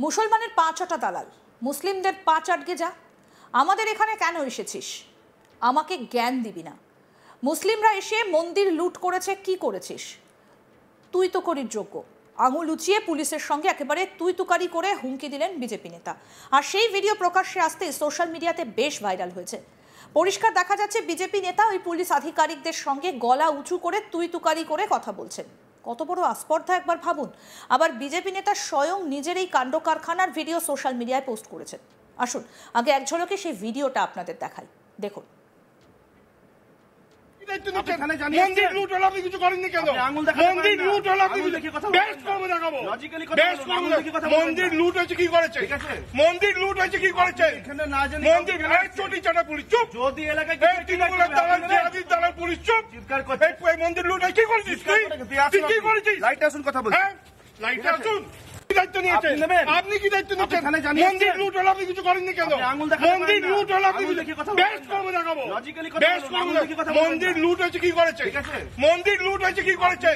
মুসলমানের পাঁচটা দালাল, মুসলিমদের পাঁচ আটকে যা। আমাদের এখানে কেন এসেছিস? আমাকে জ্ঞান দিবি না। মুসলিমরা এসে মন্দির লুট করেছে, কি করেছিস? তুই তো করির যোগ্য। আঙুল উঁচিয়ে পুলিশের সঙ্গে একেবারে তুই তুকারি করে হুমকি দিলেন বিজেপি নেতা। আর সেই ভিডিও প্রকাশ্যে আসতে সোশ্যাল মিডিয়াতে বেশ ভাইরাল হয়েছে। পরিষ্কার দেখা যাচ্ছে বিজেপি নেতা ওই পুলিশ আধিকারিকদের সঙ্গে গলা উঁচু করে তুই তুকারি করে কথা বলছেন। কত বড় আস্পর্ধা একবার ভাবুন। আবার বিজেপি নেতা স্বয়ং নিজের এই কাণ্ড কারখানার ভিডিও সোশ্যাল মিডিয়ায় পোস্ট করেছেন। আসুন আগে এক ঝলকে সেই ভিডিওটা আপনাদের দেখাই, দেখুন। মন্দির লুট হলো, আপনি কিছু করেননি কেন? মন্দির লুট হলো, আপনি বেশ কর্মে দেখাবো। মন্দির লুট হয়েছে, কি করেছে? মন্দির লুট হয়েছে, কি করেছে? মন্দির চটি চাটা পুলিশ চুপ। যদি এলাকায় তৃণমূলের দালাল দালাল পুলিশ চুপ। মন্দির লুট হয়েছে, কি করেছিস? তুই কি করেছিস? লাইট আসুন, কথা বল। হ্যাঁ, লাইট আসুন। দায়িত্ব নিয়েছেন আপনি, কি দায়িত্ব নিচ্ছেন? মন্দির লুট হলো, আপনি কিছু করেননি কেন? মন্দির লুট হলো, আপনি বেশ কর্মে দেখাবো। মন্দির লুট হয়েছে, কি করেছে? মন্দির লুট হয়েছে, কি করেছে?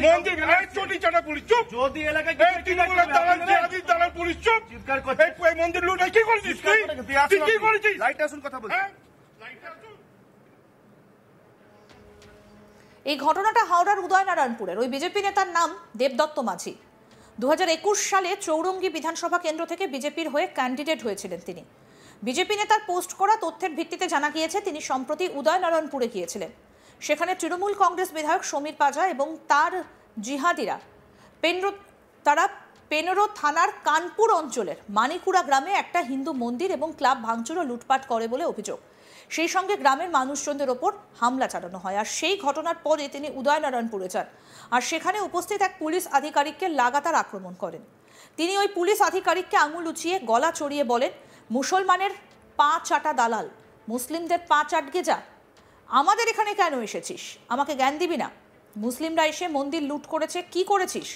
মন্দির চটি চাটা পুলিশ চুপ। যদি এলাকায় তৃণমূলের দালাল দালাল পুলিশ চুপ। মন্দির লুট হয়েছে, কি করেছিস? তুই কি করেছিস? লাইট আসুন, কথা বল। এই ঘটনাটা হাওড়ার উদয়নারায়ণপুরের। ওই বিজেপি নেতার নাম দেবদত্ত মাঝি। 2021 সালে চৌরঙ্গী বিধানসভা কেন্দ্র থেকে বিজেপির হয়ে ক্যান্ডিডেট হয়েছিলেন তিনি। বিজেপি নেতার পোস্ট করা তথ্যের ভিত্তিতে জানা গিয়েছে তিনি সম্প্রতি উদয়নারায়ণপুরে গিয়েছিলেন। সেখানে তৃণমূল কংগ্রেস বিধায়ক সমীর পাজা এবং তার জিহাদিরা পেনরো থানার কানপুর অঞ্চলের মানিকুড়া গ্রামে একটা হিন্দু মন্দির এবং ক্লাব ভাঙচুর ও লুটপাট করে বলে অভিযোগ। সেই সঙ্গে গ্রামের মানুষজনদের ওপর হামলা চালানো হয়। আর সেই ঘটনার পরে তিনি উদয়নারায়ণপুরে যান আর সেখানে উপস্থিত এক পুলিশ আধিকারিককে লাগাতার আক্রমণ করেন। তিনি ওই পুলিশ আধিকারিককে আঙুল উঁচিয়ে গলা চড়িয়ে বলেন, মুসলমানের পাঁচ আটা দালাল, মুসলিমদের পাঁচ আটকে যা। আমাদের এখানে কেন এসেছিস? আমাকে জ্ঞান দিবি না। মুসলিমরা এসে মন্দির লুট করেছে, কি করেছিস?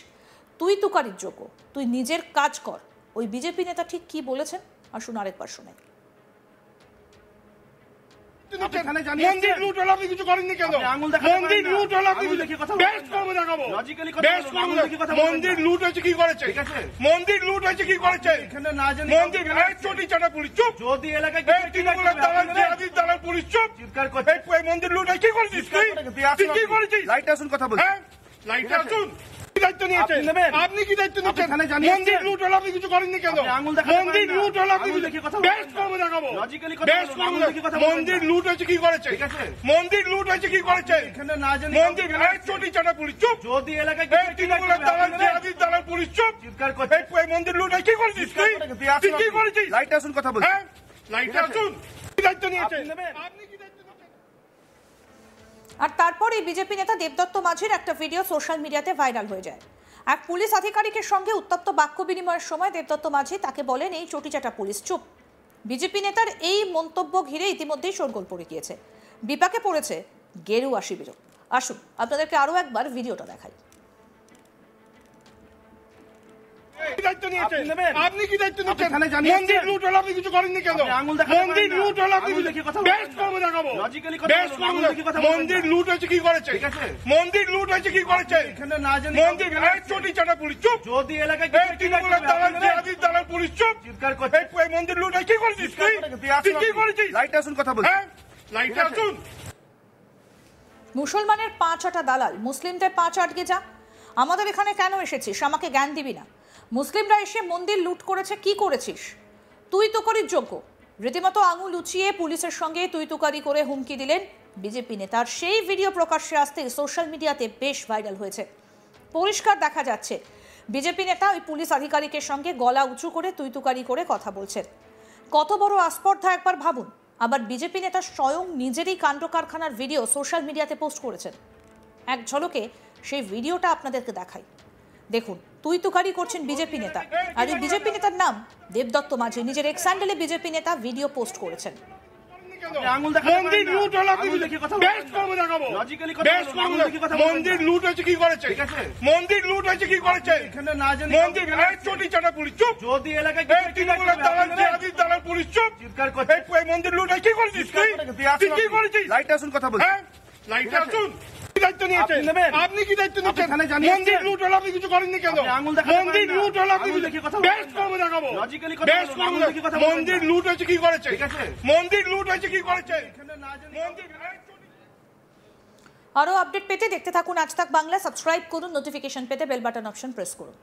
তুই তুকারির যোগ্য। তুই নিজের কাজ কর। ওই বিজেপি নেতা ঠিক কি বলেছেন আসুন আরেকবার শোনাই। মন্দির লুট হলো, আপনি কিছু করেননি কেন? মন্দির লুট হলো, আপনি বেশ কর্মে দেখাবো। মন্দির লুট হয়েছে, কি করেছে? মন্দির লুট হয়েছে, কি করেছে? মন্দির চটি চাটা পুলিশ চুপ। যদি এলাকায় তৃণমূলের দালাল দালাল পুলিশ চুপ। মন্দির লুট হয়েছে, কি করেছিস? তুই কি করেছিস? লাইট আসুন, কথা বল। হ্যাঁ, লাইট আসুন। দায়িত্ব নিয়েছেন আপনি, কি দায়িত্ব নিচ্ছেন? মন্দির লুট হলো, আপনি কিছু করেননি কেন? মন্দির লুট হলো, আপনি বেশ কর্মে দেখাবো। মন্দির লুট হয়েছে, কি করেছে? মন্দির লুট হয়েছে, কি করেছে? মন্দির চটি চাটা পুলিশ চুপ। যদি এলাকায় তৃণমূলের দালাল দালাল পুলিশ চুপ। মন্দির লুট হয়েছে, কি করেছিস? তুই কি করেছিস? লাইট আসুন, কথা বল। হ্যাঁ, লাইট আসুন। দায়িত্ব নিয়েছেন আপনি। আর তারপর এই বিজেপি নেতা দেবদত্ত মাঝির একটা ভিডিও সোশ্যাল মিডিয়াতে ভাইরাল হয়ে যায়। এক পুলিশ আধিকারিকের সঙ্গে উত্তপ্ত বাক্য বিনিময়ের সময় দেবদত্ত মাঝি তাকে বলেন, এই চটিচাটা পুলিশ চুপ। বিজেপি নেতার এই মন্তব্য ঘিরে ইতিমধ্যেই শোরগোল পড়ে গিয়েছে। বিপাকে পড়েছে গেরুয়া শিবিরও। আসুন আপনাদেরকে আরো একবার ভিডিওটা দেখাই। আপনি কি দায়িত্ব নিচ্ছেন? মন্দির লুট হলো, আপনি কিছু করেননি কেন? মন্দির লুট হলো, আপনি বেশ কর্মে দেখাবো। মন্দির লুট হয়েছে, কি করেছে? মন্দির লুট হয়েছে, কি করেছে? মন্দির চটি চাটা পুলিশ চুপ। যদি এলাকায় তৃণমূলের দালাল দালাল পুলিশ চুপ। মন্দির লুট হয়েছে, কি করেছিস? তুই কি করেছিস? লাইট আসুন, কথা বল। হ্যাঁ, লাইট আসুন। মুসলমানের পাঁচ আটা দালাল, মুসলিমদের পাঁচ আটকে যা। আমাদের এখানে কেন এসেছিস? আমাকে জ্ঞান দিবি না। মুসলিমরা এসে মন্দির লুট করেছে, কি করেছিস? তুই তুকারির যোগ্য। রীতিমতো আঙুল উঁচিয়ে পুলিশের সঙ্গে তুই তুকারি করে হুমকি দিলেন বিজেপি নেতার। সেই ভিডিও প্রকাশ্যে আসতে সোশ্যাল মিডিয়াতে বেশ ভাইরাল হয়েছে। পরিষ্কার দেখা যাচ্ছে বিজেপি নেতা ওই পুলিশ আধিকারিকের সঙ্গে গলা উঁচু করে তুই তুকারি করে কথা বলছেন। কত বড় আস্পর্ধা একবার ভাবুন। আবার বিজেপি নেতা স্বয়ং নিজেরই কাণ্ড কারখানার ভিডিও সোশ্যাল মিডিয়াতে পোস্ট করেছেন। এক ঝলকে সেই ভিডিওটা আপনাদেরকে দেখাই, দেখুন। তুই তুকারি করছেন বিজেপি নেতা। আর এই বিজেপি নেতার নাম দেবদত্ত মাঝি। নিজের এক্স হ্যান্ডেলে বিজেপি নেতা ভিডিও পোস্ট করেছেন। মন্দির লুট হলো, আপনি বেশ কর্মে দেখাবো। মন্দির লুট হয়েছে, কি করেছে? মন্দির লুট হয়েছে, কি করেছে? মন্দির চটি চাটা পুলিশ চুপ। যদি এলাকায় তৃণমূলের দালাল দালাল পুলিশ চুপ। মন্দির লুট হয়েছে, কি করেছিস? তুই কি করেছিস? লাইট আসুন, কথা বল। হ্যাঁ, লাইট আসুন। দায়িত্ব নিয়েছেন? আপনি কি দায়িত্ব নিচ্ছেন? মন্দির লুট হলো, আপনি কিছু করেননি কেন? মন্দির লুট হলো, আপনি বেস্ট করবো দেখাবো। বেস্ট করবো। মন্দির লুট হয়েছে কি করেছে? মন্দির লুট হয়েছে কি করেছে? মন্দির আরও আপডেট পেতে দেখতে থাকুন আজ তাক বাংলা। সাবস্ক্রাইব করুন, নোটিফিকেশন পেতে বেল বাটন অপশন প্রেস করুন।